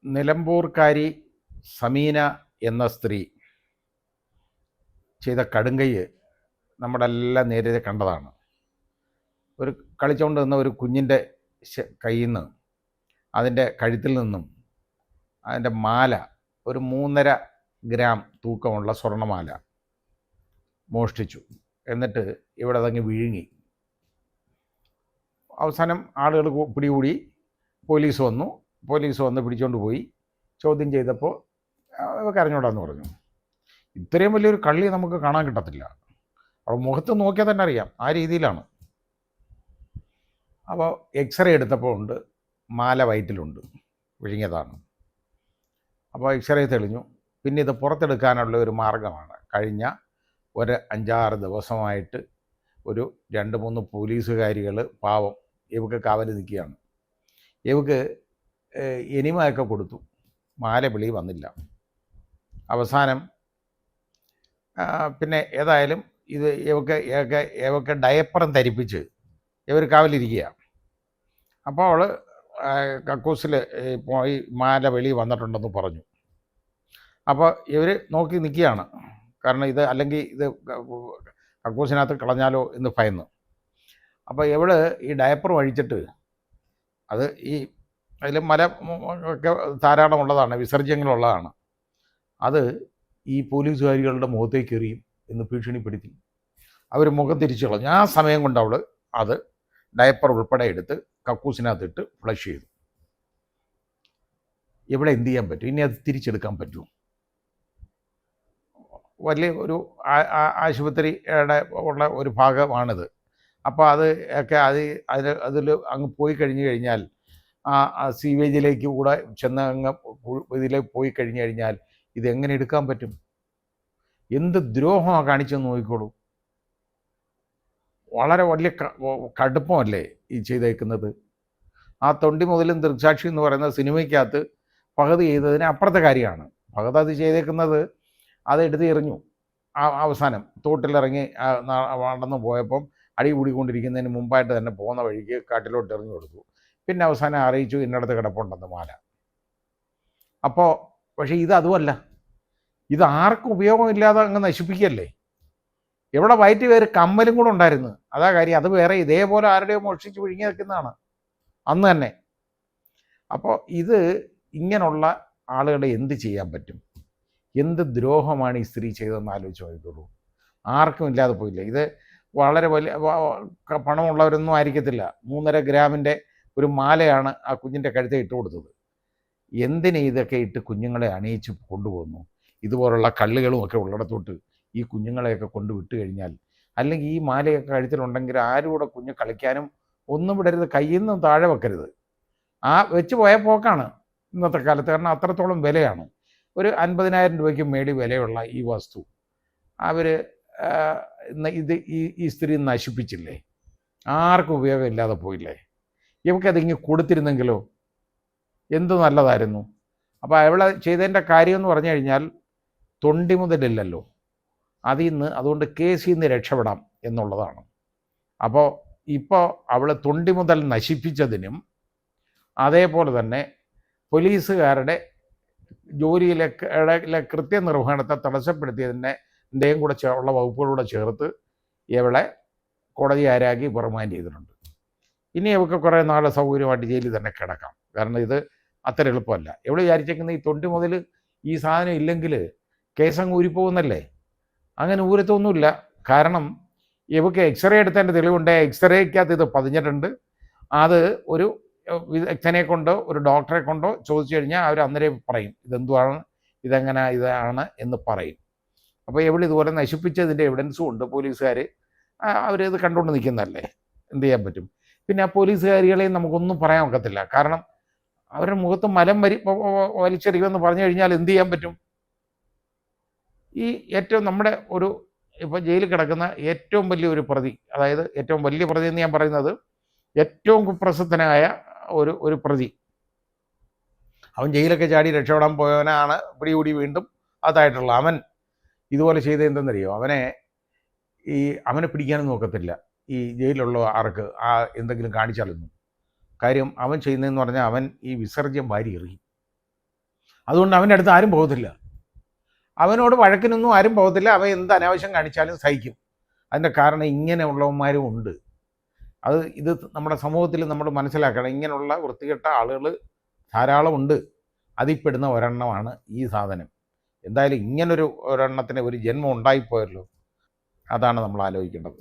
നിലമ്പൂർക്കാരി സമീന എന്ന സ്ത്രീ ചെയ്ത കടുങ്കൈ നമ്മളെല്ലാം നേരെ കണ്ടതാണ്. ഒരു കളിച്ചുകൊണ്ട് നിന്ന ഒരു കുഞ്ഞിൻ്റെ കയ്യിൽ നിന്ന്, അതിൻ്റെ കഴുത്തിൽ നിന്നും അതിൻ്റെ മാല, ഒരു 3.5 ഗ്രാം തൂക്കമുള്ള സ്വർണ്ണമാല മോഷ്ടിച്ചു. എന്നിട്ട് ഇവിടെ അതങ്ങ് വിഴുങ്ങി. അവസാനം ആളുകൾ പിടികൂടി. പോലീസ് വന്ന് പിടിച്ചുകൊണ്ട് പോയി. ചോദ്യം ചെയ്തപ്പോൾ ഇവർക്ക് അറിഞ്ഞൂടാന്ന് പറഞ്ഞു. ഇത്രയും വലിയൊരു കള്ളി നമുക്ക് കാണാൻ കിട്ടത്തില്ല. അപ്പോൾ മുഖത്ത് നോക്കിയാൽ തന്നെ അറിയാം ആ രീതിയിലാണ്. അപ്പോൾ എക്സ്റേ എടുത്തപ്പോൾ ഉണ്ട്, മാല വയറ്റിലുണ്ട്, വിഴുങ്ങിയതാണ്. അപ്പോൾ എക്സ്റേ തെളിഞ്ഞു. പിന്നെ ഇത് പുറത്തെടുക്കാനുള്ള ഒരു മാർഗമാണ്. കഴിഞ്ഞ ഒരു 5-6 ദിവസമായിട്ട് ഒരു 2-3 പോലീസുകാരികൾ പാവം ഇവക്ക് കാവൽ നിൽക്കുകയാണ്. ഇവക്ക് എനിമയൊക്കെ കൊടുത്തു, മാല വിളി വന്നില്ല. അവസാനം പിന്നെ ഏതായാലും ഇത് ഇവക്ക് ഡയപ്പറും ധരിപ്പിച്ച് ഇവർ കാവലിരിക്കുക. അപ്പോൾ അവൾ കക്കൂസിൽ പോയി മാല വെളി വന്നിട്ടുണ്ടെന്ന് പറഞ്ഞു. അപ്പോൾ ഇവർ നോക്കി നിൽക്കുകയാണ്. കാരണം ഇത് അല്ലെങ്കിൽ ഇത് കക്കൂസിനകത്ത് കളഞ്ഞാലോ എന്ന് ഭയന്ന്. അപ്പോൾ ഇവള് ഈ ഡയപ്പർ അഴിച്ചിട്ട്, അത് ഈ അതിൽ മല ഒക്കെ ധാരാളം ഉള്ളതാണ്, വിസർജ്യങ്ങളുള്ളതാണ്, അത് ഈ പോലീസുകാരികളുടെ മുഖത്തേക്ക് എറിയും എന്ന് ഭീഷണിപ്പെടുത്തി. അവർ മുഖം തിരിച്ചു കളഞ്ഞു. ആ സമയം കൊണ്ട് അവൾ അത് ഡയപ്പർ ഉൾപ്പെടെ എടുത്ത് കക്കൂസിനകത്തിട്ട് ഫ്ലഷ് ചെയ്തു. ഇവിടെ എന്ത് ചെയ്യാൻ പറ്റും? ഇനി അത് തിരിച്ചെടുക്കാൻ പറ്റുമോ? വലിയ ഒരു ആശുപത്രിയുടെ ഉള്ള ഒരു ഭാഗമാണിത്. അപ്പോൾ അത് ഒക്കെ അതിൽ അങ്ങ് പോയി കഴിഞ്ഞാൽ ആ സീവേജിലേക്ക് കൂടെ ചെന്ന് അങ്ങ് ഇതിലേക്ക് പോയി കഴിഞ്ഞാൽ ഇതെങ്ങനെ എടുക്കാൻ പറ്റും? എന്ത് ദ്രോഹമാണ് കാണിച്ചെന്ന് നോക്കിക്കോളൂ. വളരെ വലിയ കടുപ്പമല്ലേ ഈ ചെയ്തേക്കുന്നത്? ആ തൊണ്ടി മുതലും ദൃക്സാക്ഷി എന്ന് പറയുന്ന സിനിമയ്ക്കകത്ത് ഫഹദ് ചെയ്തതിന് അപ്പുറത്തെ കാര്യമാണ്. ഫഹദ് അത് ചെയ്തേക്കുന്നത് അത് എടുത്ത് എറിഞ്ഞു. അവസാനം തോട്ടിലിറങ്ങി നടന്നു പോയപ്പം അടി കൂടിക്കൊണ്ടിരിക്കുന്നതിന് മുമ്പായിട്ട് തന്നെ പോകുന്ന വഴിക്ക് കാട്ടിലോട്ട് എറിഞ്ഞു കൊടുത്തു. പിന്നെ അവസാനം അറിയിച്ചു ഇന്നടത്ത് കിടപ്പുണ്ടെന്ന് മാല. അപ്പോൾ പക്ഷേ ഇത് അതുമല്ല. ഇത് ആർക്കും ഉപയോഗമില്ലാതെ അങ്ങ് നശിപ്പിക്കല്ലേ. ഇവിടെ വയറ്റ് പേര് കമ്മലും കൂടെ ഉണ്ടായിരുന്നു. അതാ കാര്യം. അത് വേറെ ഇതേപോലെ ആരുടെയോ മോഷ്ടിച്ച് വിഴുങ്ങി വെക്കുന്നതാണ് അന്ന് തന്നെ. അപ്പോൾ ഇത് ഇങ്ങനെയുള്ള ആളുകളെ എന്ത് ചെയ്യാൻ പറ്റും? എന്ത് ദ്രോഹമാണ് ഈ സ്ത്രീ ചെയ്തതെന്ന് ആലോചിച്ച് നോക്കിക്കോളൂ. ആർക്കും ഇല്ലാതെ പോയില്ല. ഇത് വളരെ വലിയ പണമുള്ളവരൊന്നും ആയിരിക്കത്തില്ല. 3.5 ഗ്രാമിൻ്റെ ഒരു മാലയാണ് ആ കുഞ്ഞിൻ്റെ കഴുത്തെ ഇട്ട് കൊടുത്തത്. എന്തിനെ ഇതൊക്കെ ഇട്ട് കുഞ്ഞുങ്ങളെ അണിയിച്ച് കൊണ്ടുപോകുന്നു? ഇതുപോലുള്ള കള്ളുകളും ഒക്കെ ഉള്ളിടത്തോട്ട് ഈ കുഞ്ഞുങ്ങളെയൊക്കെ കൊണ്ട് വിട്ട് കഴിഞ്ഞാൽ, അല്ലെങ്കിൽ ഈ മാലയൊക്കെ കഴുത്തിലുണ്ടെങ്കിൽ ആരും കൂടെ കുഞ്ഞ് കളിക്കാനും ഒന്നും വിടരുത്, കയ്യിൽ നിന്നും താഴെ വെക്കരുത്. ആ വെച്ച് പോയ പോക്കാണ് ഇന്നത്തെ കാലത്ത്. കാരണം അത്രത്തോളം വിലയാണ്. ഒരു 50,000 രൂപയ്ക്ക് മേടി വിലയുള്ള ഈ വസ്തു അവർ ഈ സ്ത്രീ നശിപ്പിച്ചില്ലേ? ആർക്കും ഉപയോഗമില്ലാതെ പോയില്ലേ? ഇവക്കതിങ്ങ് കൊടുത്തിരുന്നെങ്കിലോ എന്ത് നല്ലതായിരുന്നു. അപ്പോൾ അവളെ ചെയ്തതിൻ്റെ കാര്യം എന്ന് പറഞ്ഞു കഴിഞ്ഞാൽ തൊണ്ടി മുതലില്ലല്ലോ, അതിൽ നിന്ന്, അതുകൊണ്ട് കേസിൽ നിന്ന് രക്ഷപ്പെടാം എന്നുള്ളതാണ്. അപ്പോൾ ഇപ്പോൾ അവൾ തൊണ്ടി മുതൽ നശിപ്പിച്ചതിനും അതേപോലെ തന്നെ പോലീസുകാരുടെ ജോലിയിലെ കൃത്യനിർവഹണത്തെ തടസ്സപ്പെടുത്തിയതിൻ്റെയും കൂടെ ഉള്ള വകുപ്പുകളൂടെ ചേർത്ത് ഇവളെ കോടതി ആരാക്കി റിമാൻഡ് ചെയ്തിട്ടുണ്ട്. ഇനി ഇവർക്ക് കുറേ നാൾ സൗകര്യമായിട്ട് ജയിലിൽ തന്നെ കിടക്കാം. കാരണം ഇത് അത്ര എളുപ്പമല്ല. എവിടെ വിചാരിച്ചേക്കുന്ന ഈ തൊണ്ടി മുതൽ ഈ സാധനം ഇല്ലെങ്കിൽ കേസങ്ങ് ഊരിപ്പോകുന്നല്ലേ? അങ്ങനെ ഊരത്തൊന്നുമില്ല. കാരണം ഇവക്ക് എക്സ്റേ എടുത്തതിൻ്റെ തെളിവുണ്ട്. എക്സ്റേക്കകത്ത് ഇത് പതിഞ്ഞിട്ടുണ്ട്. അത് ഒരു വിദഗ്ധനെ കൊണ്ടോ ഒരു ഡോക്ടറെ കൊണ്ടോ ചോദിച്ചു കഴിഞ്ഞാൽ അവർ അന്നേരം പറയും ഇതെന്തുവാണ്, ഇതാണ് എന്ന് പറയും. അപ്പോൾ എവിടെ ഇതുപോലെ നശിപ്പിച്ചതിൻ്റെ എവിഡൻസും ഉണ്ട്. പോലീസുകാർ അവരിത് കണ്ടുകൊണ്ട് നിൽക്കുന്നതല്ലേ, എന്ത് ചെയ്യാൻ പറ്റും? പിന്നെ ആ പോലീസുകാരികളെയും നമുക്കൊന്നും പറയാൻ ഒക്കത്തില്ല. കാരണം അവരുടെ മുഖത്ത് മലം വലിച്ചെറിയുമെന്ന് പറഞ്ഞു കഴിഞ്ഞാൽ എന്ത് ചെയ്യാൻ പറ്റും? ഈ ഏറ്റവും നമ്മുടെ ഒരു ഇപ്പോൾ ജയിലിൽ കിടക്കുന്ന ഏറ്റവും വലിയൊരു പ്രതി, അതായത് ഏറ്റവും വലിയ പ്രതി എന്ന് ഞാൻ പറയുന്നത് ഏറ്റവും കുപ്രസിദ്ധനായ ഒരു പ്രതി, അവൻ ജയിലൊക്കെ ചാടി രക്ഷപ്പെടാൻ പോയവനാണ് പിടികൂടി വീണ്ടും അതായിട്ടുള്ള അവൻ ഇതുപോലെ ചെയ്ത് എന്തെന്നറിയോ? അവനെ പിടിക്കാനും നോക്കത്തില്ല ഈ ജയിലിലുള്ള ആർക്ക് എന്തെങ്കിലും കാണിച്ചാലൊന്നും. കാര്യം അവൻ ചെയ്യുന്നതെന്ന് പറഞ്ഞാൽ അവൻ ഈ വിസർജ്യം വാരി എറിയും. അതുകൊണ്ട് അവൻ്റെ അടുത്ത് ആരും പോകത്തില്ല. അവനോട് വഴക്കിനൊന്നും ആരും പോകത്തില്ല. അവൻ എന്ത് അനാവശ്യം കാണിച്ചാലും സഹിക്കും. അതിൻ്റെ കാരണം ഇങ്ങനെയുള്ളവന്മാരും ഉണ്ട്. ഇത് നമ്മുടെ സമൂഹത്തിൽ നമ്മൾ മനസ്സിലാക്കണം. ഇങ്ങനെയുള്ള വൃത്തികെട്ട ആളുകൾ ധാരാളം ഉണ്ട്. അതിൽപ്പെടുന്ന ഒരെണ്ണമാണ് ഈ സാധനം. എന്തായാലും ഇങ്ങനൊരു ഒരെണ്ണത്തിന് ഒരു ജന്മം ഉണ്ടായിപ്പോയല്ലോ. അതാണ് നമ്മൾ ആലോചിക്കേണ്ടത്.